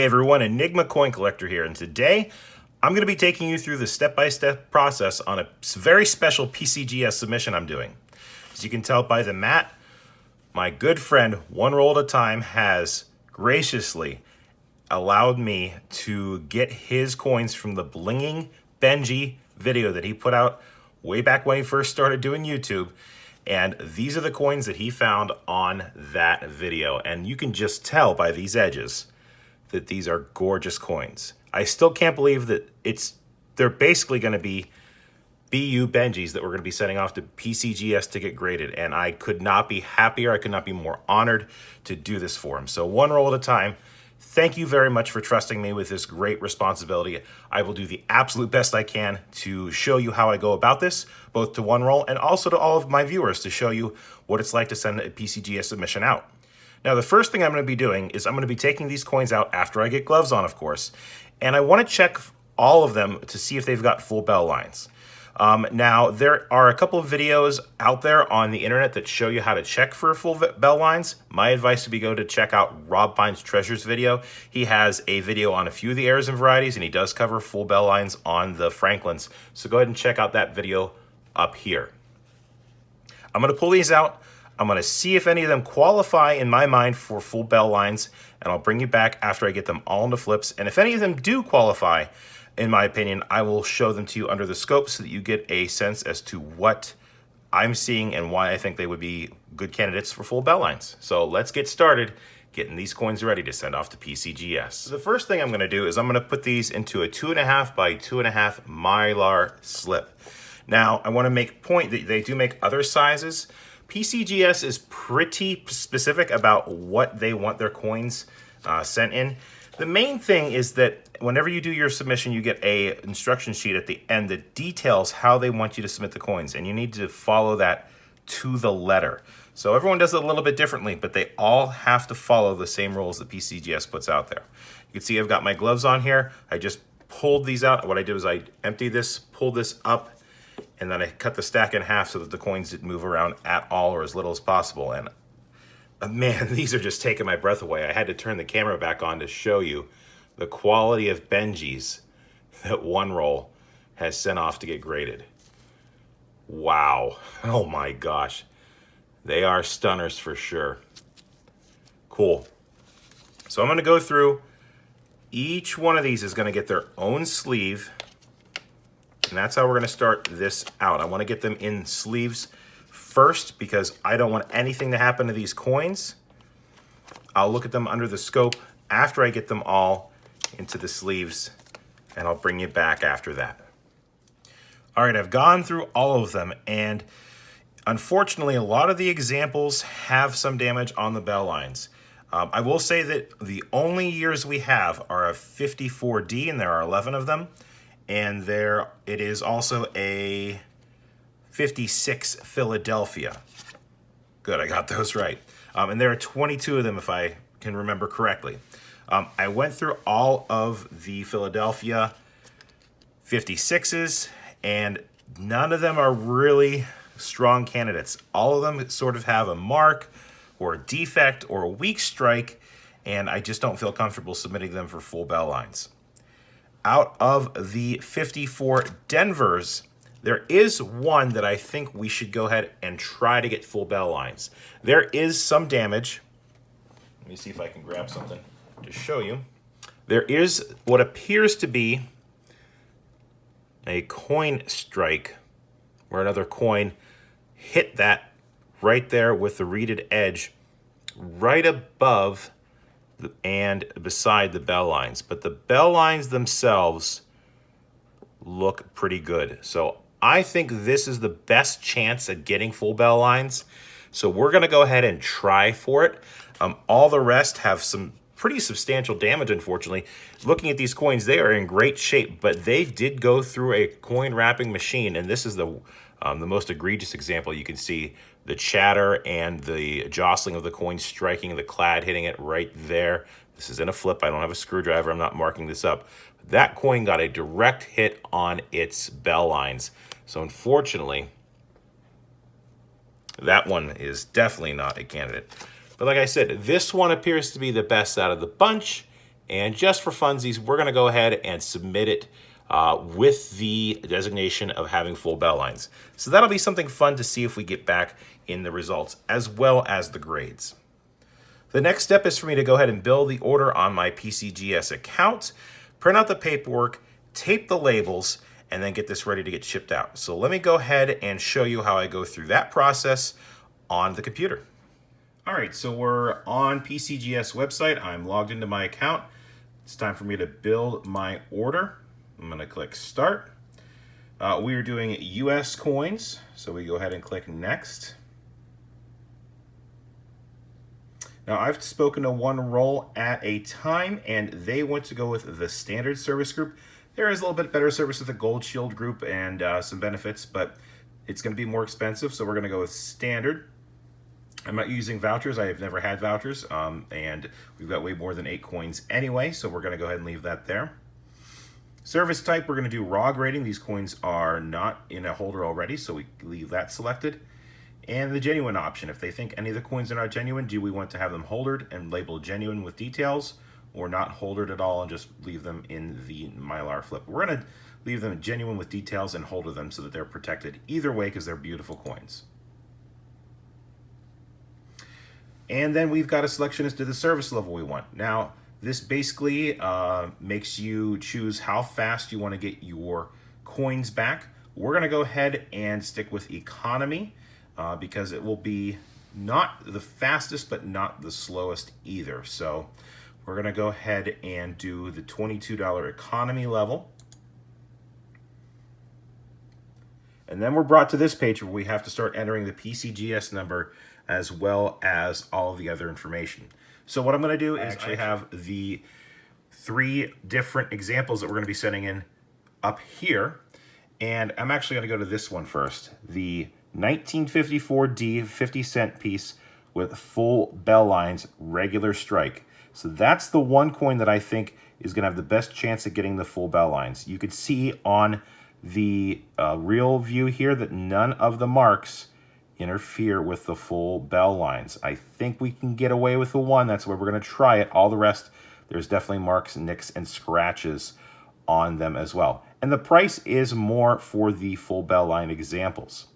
Hey everyone, EnigmaCoinCollector here, and today I'm going to be taking you through the step-by-step process on a very special PCGS submission I'm doing. As you can tell by the mat, my good friend, One Roll at a Time, has graciously allowed me to get his coins from the Blinging Benji video that he put out way back when he first started doing YouTube. And these are the coins that he found on that video. And you can just tell by these edges that these are gorgeous coins. I still can't believe that they're basically going to be BU Benjis that we're going to be sending off to PCGS to get graded. And I could not be happier. I could not be more honored to do this for him. So One Roll at a Time, thank you very much for trusting me with this great responsibility. I will do the absolute best I can to show you how I go about this, both to One Roll and also to all of my viewers, to show you what it's like to send a PCGS submission out. Now, the first thing I'm going to be doing is I'm going to be taking these coins out after I get gloves on, of course, and I want to check all of them to see if they've got full bell lines. Now, there are a couple of videos out there on the internet that show you how to check for full bell lines. My advice would be go to check out Rob Finds Treasures video. He has a video on a few of the errors and varieties, and he does cover full bell lines on the Franklins. So go ahead and check out that video up here. I'm going to pull these out. I'm going to see if any of them qualify in my mind for full bell lines, and I'll bring you back after I get them all into flips. And if any of them do qualify, in my opinion, I will show them to you under the scope so that you get a sense as to what I'm seeing and why I think they would be good candidates for full bell lines. So let's get started getting these coins ready to send off to PCGS. The first thing I'm going to do is I'm going to put these into a 2.5 by 2.5 Mylar slip. Now, I want to make point that they do make other sizes. PCGS is pretty specific about what they want their coins sent in. The main thing is that whenever you do your submission, you get a instruction sheet at the end that details how they want you to submit the coins, and you need to follow that to the letter. So everyone does it a little bit differently, but they all have to follow the same rules that PCGS puts out there. You can see I've got my gloves on here. I just pulled these out. What I did was I emptied this, pulled this up, and then I cut the stack in half so that the coins didn't move around at all or as little as possible. And man, these are just taking my breath away. I had to turn the camera back on to show you the quality of Benjis that One Roll has sent off to get graded. Wow. Oh my gosh. They are stunners for sure. Cool. So I'm going to go through. Each one of these is going to get their own sleeve. And that's how we're going to start this out. I want to get them in sleeves first because I don't want anything to happen to these coins. I'll look at them under the scope after I get them all into the sleeves, and I'll bring you back after that. All right, I've gone through all of them, and unfortunately, a lot of the examples have some damage on the bell lines. I will say that the only years we have are a 54D, and there are 11 of them. And it is also a 56 Philadelphia. Good, I got those right. And there are 22 of them if I can remember correctly. I went through all of the Philadelphia 56s, and none of them are really strong candidates. All of them sort of have a mark or a defect or a weak strike, and I just don't feel comfortable submitting them for full bell lines. Out of the 54 Denvers, there is one that I think we should go ahead and try to get full bell lines. There is some damage. Let me see if I can grab something to show you. There is what appears to be a coin strike where another coin hit that right there with the reeded edge right above and beside the bell lines, but the bell lines themselves look pretty good. So I think this is the best chance at getting full bell lines. So we're going to go ahead and try for it. All the rest have some pretty substantial damage, unfortunately. Looking at these coins, they are in great shape, but they did go through a coin wrapping machine, and this is the most egregious example. You can see the chatter and the jostling of the coin striking the clad, hitting it right there. This is in a flip. I don't have a screwdriver. I'm not marking this up. That coin got a direct hit on its bell lines. So unfortunately, that one is definitely not a candidate. But like I said, this one appears to be the best out of the bunch, And just for funsies, we're going to go ahead and submit it with the designation of having full bell lines. So that'll be something fun to see if we get back in the results, as well as the grades. The next step is for me to go ahead and bill the order on my PCGS account, print out the paperwork, tape the labels, and then get this ready to get shipped out. So let me go ahead and show you how I go through that process on the computer. All right, so we're on PCGS website. I'm logged into my account. It's time for me to build my order. I'm gonna click start. We are doing US coins, so we go ahead and click next. Now I've spoken to one role at a time, and they went to go with the standard service group. There is a little bit better service with the Gold Shield group and some benefits, but it's gonna be more expensive, so we're gonna go with standard. I'm not using vouchers. I have never had vouchers, and we've got way more than 8 coins anyway, so we're gonna go ahead and leave that there. Service type, we're gonna do raw grading. These coins are not in a holder already, so we leave that selected. And the genuine option, if they think any of the coins are not genuine, do we want to have them holdered and labeled genuine with details, or not holdered at all and just leave them in the Mylar flip? We're gonna leave them genuine with details and holder them so that they're protected either way because they're beautiful coins. And then we've got a selection as to the service level we want. Now, this basically makes you choose how fast you want to get your coins back. We're going to go ahead and stick with economy because it will be not the fastest, but not the slowest either. So we're going to go ahead and do the $22 economy level. And then we're brought to this page where we have to start entering the PCGS number as well as all of the other information. So what I'm going to do is actually have the 3 different examples that we're going to be sending in up here. And I'm actually going to go to this one first. The 1954D 50-cent piece with full bell lines, regular strike. So that's the one coin that I think is going to have the best chance at getting the full bell lines. You could see on the real view here that none of the marks interfere with the full bell lines. I think we can get away with the one. That's where we're going to try it. All the rest, there's definitely marks, nicks, and scratches on them as well. And the price is more for the full bell line examples.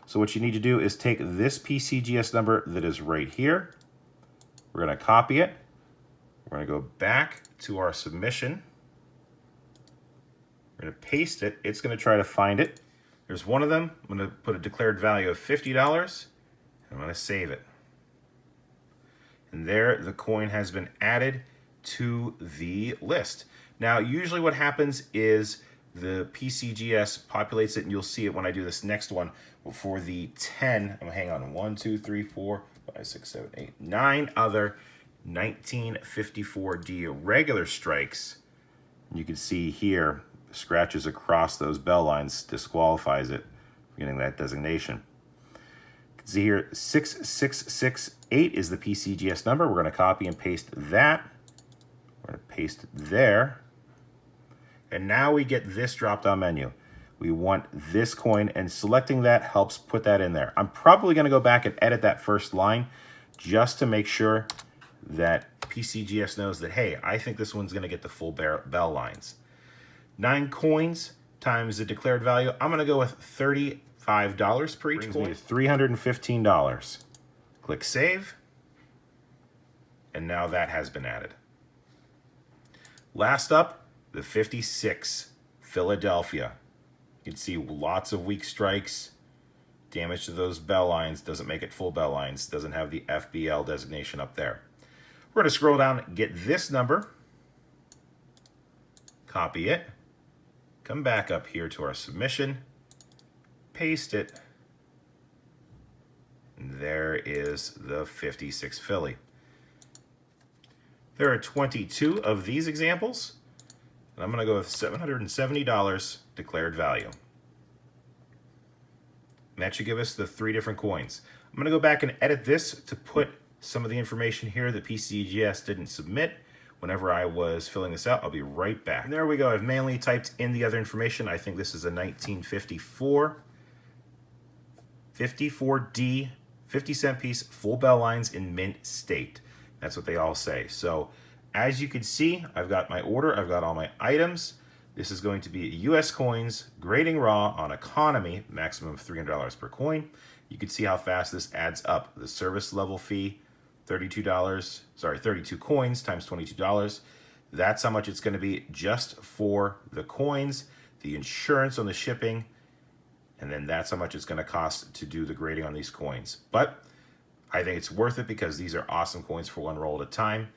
So what you need to do is take this PCGS number that is right here. We're going to copy it. We're going to go back to our submission. We're going to paste it. It's going to try to find it. There's one of them. I'm going to put a declared value of $50, and I'm going to save it. And there, the coin has been added to the list. Now, usually what happens is the PCGS populates it, and you'll see it when I do this next one for the 10. Hang on, 1, 2, 3, 4, 5, 6, 7, 8, 9 other 1954D regular strikes. You can see here, scratches across those bell lines disqualifies it from getting that designation. You can see here 6668 is the PCGS number. We're going to copy and paste that. We're going to paste it there. And now we get this drop-down menu. We want this coin, and selecting that helps put that in there. I'm probably going to go back and edit that first line just to make sure that PCGS knows that, hey, I think this one's going to get the full bell lines. 9 coins times the declared value. I'm going to go with $35 per each coin. Me to $315. Click Save. And now that has been added. Last up, the 56 Philadelphia. You can see lots of weak strikes. Damage to those bell lines. Doesn't make it full bell lines. Doesn't have the FBL designation up there. We're going to scroll down, get this number. Copy it. Come back up here to our submission, paste it, and there is the 56 Philly. There are 22 of these examples, and I'm going to go with $770 declared value. And that should give us the 3 different coins. I'm going to go back and edit this to put some of the information here that PCGS didn't submit. Whenever I was filling this out, I'll be right back. And there we go. I've manually typed in the other information. I think this is a 1954 50-cent piece, full bell lines in mint state. That's what they all say. So as you can see, I've got my order, I've got all my items. This is going to be US coins, grading raw on economy, maximum of $300 per coin. You can see how fast this adds up. The service level fee, $32, sorry, 32 coins times $22. That's how much it's going to be just for the coins, the insurance on the shipping, and then that's how much it's going to cost to do the grading on these coins. But I think it's worth it because these are awesome coins for one roll at a time.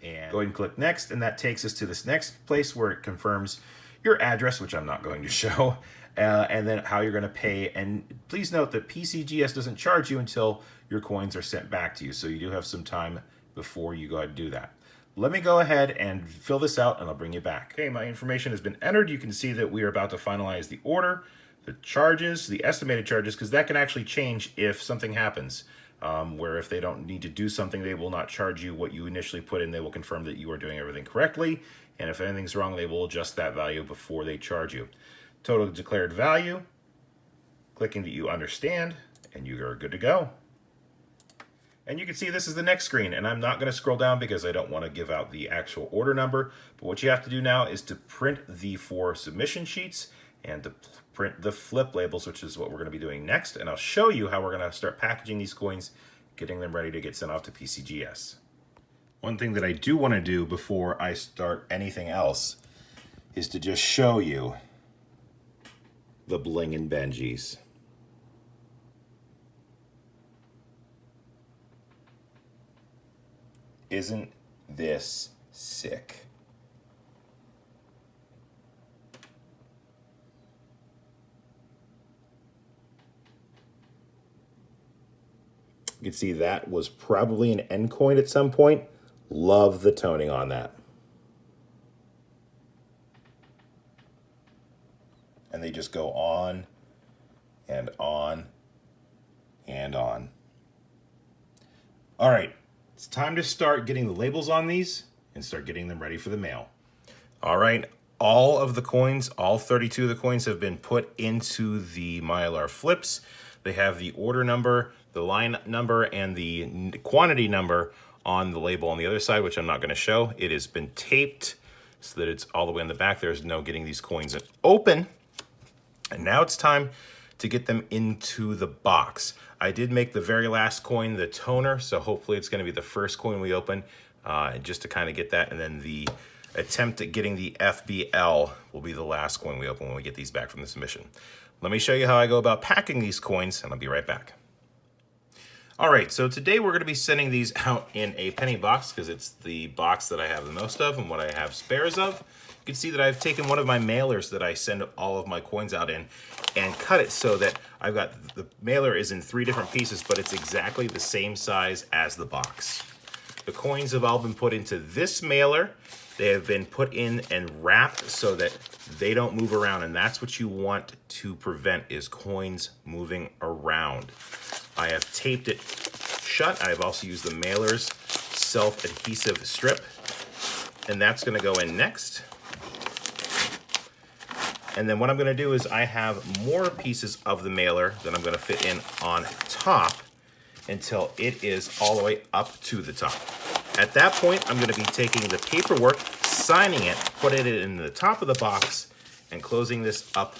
And go ahead and click next, and that takes us to this next place where it confirms your address, which I'm not going to show, and then how you're going to pay. And please note that PCGS doesn't charge you until your coins are sent back to you, so you do have some time before you go ahead and do that. Let me go ahead and fill this out, and I'll bring you back. Okay, my information has been entered. You can see that we are about to finalize the order, the charges, the estimated charges, because that can actually change if something happens. Where if they don't need to do something, they will not charge you what you initially put in. They will confirm that you are doing everything correctly. And if anything's wrong, they will adjust that value before they charge you. Total declared value, clicking that you understand, and you are good to go. And you can see this is the next screen, and I'm not going to scroll down because I don't want to give out the actual order number. But what you have to do now is to print the 4 submission sheets and to print the flip labels, which is what we're going to be doing next. And I'll show you how we're going to start packaging these coins, getting them ready to get sent off to PCGS. One thing that I do want to do before I start anything else is to just show you the Blinging Benjis. Isn't this sick? You can see that was probably an end coin at some point. Love the toning on that. And they just go on and on and on. All right, it's time to start getting the labels on these and start getting them ready for the mail. All right, all of the coins, all 32 of the coins have been put into the Mylar flips. They have the order number, the line number, and the quantity number on the label on the other side, which I'm not going to show. It has been taped so that it's all the way in the back. There's no getting these coins open. And now it's time to get them into the box. I did make the very last coin the toner, so hopefully it's going to be the first coin we open, just to kind of get that. And then the attempt at getting the FBL will be the last coin we open when we get these back from the submission. Let me show you how I go about packing these coins, and I'll be right back. All right, so today we're going to be sending these out in a penny box because it's the box that I have the most of and what I have spares of. You can see that I've taken one of my mailers that I send all of my coins out in and cut it so that I've got the mailer is in 3 different pieces, but it's exactly the same size as the box. The coins have all been put into this mailer. They have been put in and wrapped so that they don't move around, and that's what you want to prevent is coins moving around. I have taped it shut. I've also used the mailer's self-adhesive strip, and that's going to go in next. And then what I'm going to do is I have more pieces of the mailer that I'm going to fit in on top until it is all the way up to the top. At that point, I'm going to be taking the paperwork, signing it, putting it in the top of the box, and closing this up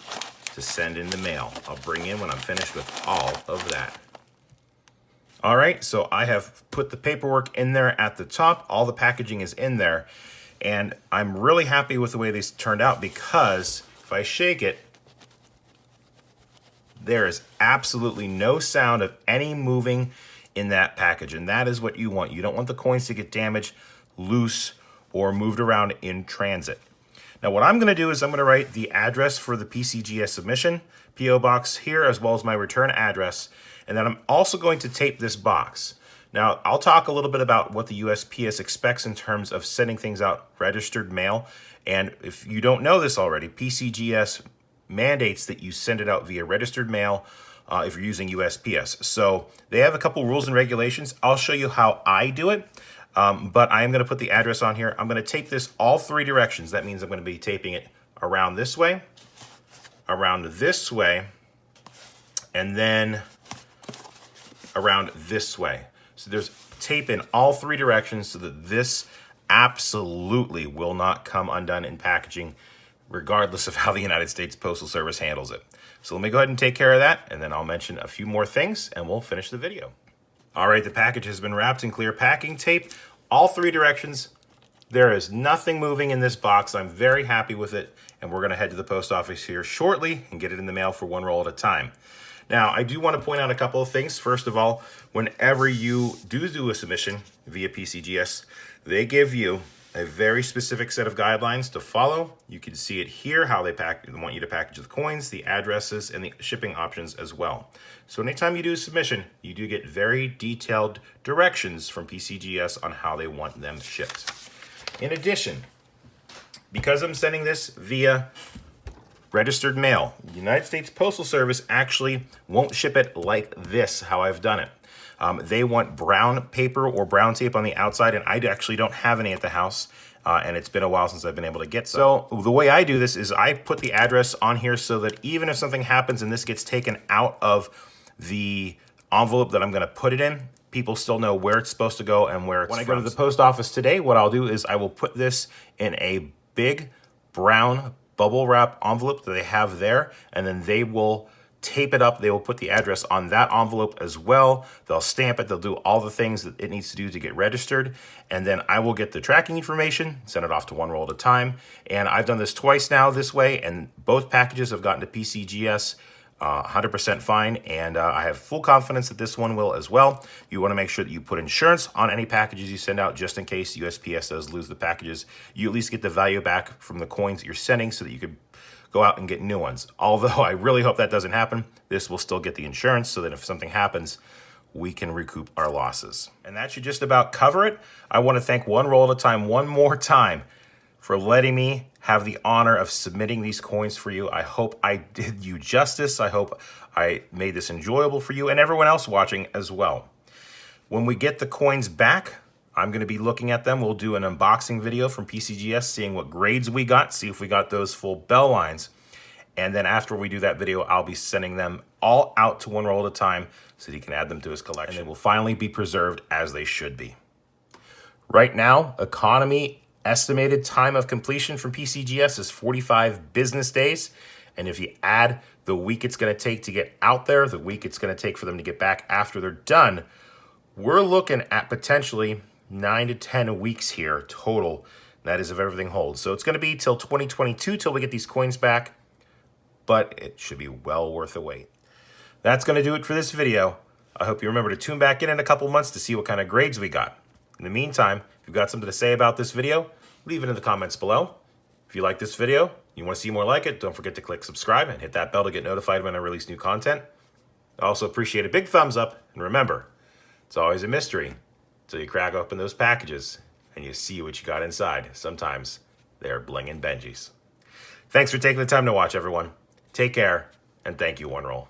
to send in the mail. I'll bring in when I'm finished with all of that. All right, so I have put the paperwork in there at the top. All the packaging is in there, and I'm really happy with the way these turned out because if I shake it, there is absolutely no sound of any moving in that package, and that is what you want. You don't want the coins to get damaged, loose, or moved around in transit. Now what I'm going to do is I'm going to write the address for the PCGS submission, P.O. box here, as well as my return address, and then I'm also going to tape this box. Now I'll talk a little bit about what the USPS expects in terms of sending things out registered mail, and if you don't know this already, PCGS mandates that you send it out via registered mail if you're using USPS. So they have a couple rules and regulations. I'll show you how I do it, but I am going to put the address on here. I'm going to tape this all 3 directions. That means I'm going to be taping it around this way, and then around this way. So there's tape in all 3 directions so that this absolutely will not come undone in packaging, regardless of how the United States Postal Service handles it. So let me go ahead and take care of that, and then I'll mention a few more things, and we'll finish the video. All right, the package has been wrapped in clear packing tape, all 3 directions. There is nothing moving in this box. I'm very happy with it, and we're gonna head to the post office here shortly and get it in the mail for 1 roll at a time. Now, I do want to point out a couple of things. First of all, whenever you do a submission via PCGS, they give you a very specific set of guidelines to follow. You can see it here, how they want you to package the coins, the addresses, and the shipping options as well. So anytime you do a submission, you do get very detailed directions from PCGS on how they want them shipped. In addition, because I'm sending this via registered mail, the United States Postal Service actually won't ship it like this, how I've done it. They want brown paper or brown tape on the outside, and I actually don't have any at the house, and it's been a while since I've been able to get some. So the way I do this is I put the address on here so that even if something happens and this gets taken out of the envelope that I'm gonna put it in, people still know where it's supposed to go and where it's from. When I go to the post office today, what I'll do is I will put this in a big brown bubble wrap envelope that they have there, and then they will tape it up. They will put the address on that envelope as well. They'll stamp it. They'll do all the things that it needs to do to get registered. And then I will get the tracking information, send it off to 1 roll at a time. And I've done this twice now this way, and both packages have gotten to PCGS 100% fine, and I have full confidence that this one will as well. You want to make sure that you put insurance on any packages you send out, just in case USPS does lose the packages. You at least get the value back from the coins that you're sending so that you could go out and get new ones. Although I really hope that doesn't happen, this will still get the insurance so that if something happens, we can recoup our losses. And that should just about cover it. I want to thank 1 roll at a time one more time for letting me have the honor of submitting these coins for you. I hope I did you justice. I hope I made this enjoyable for you and everyone else watching as well. When we get the coins back, I'm going to be looking at them. We'll do an unboxing video from PCGS, seeing what grades we got, see if we got those full bell lines. And then after we do that video, I'll be sending them all out to 1 roll at a time so that he can add them to his collection. And they will finally be preserved as they should be. Right now, economy estimated time of completion from PCGS is 45 business days. And if you add the week it's going to take to get out there, the week it's going to take for them to get back after they're done, we're looking at potentially 9 to 10 weeks here total. That is if everything holds. So it's going to be till 2022 till we get these coins back, but it should be well worth the wait. That's going to do it for this video. I hope you remember to tune back in a couple months to see what kind of grades we got. In the meantime, if you've got something to say about this video, leave it in the comments below. If you like this video, you want to see more like it, don't forget to click subscribe and hit that bell to get notified when I release new content. I also appreciate a big thumbs up, and remember, it's always a mystery until you crack open those packages and you see what you got inside. Sometimes they're Blinging Benjis. Thanks for taking the time to watch, everyone. Take care, and thank you, 1 roll.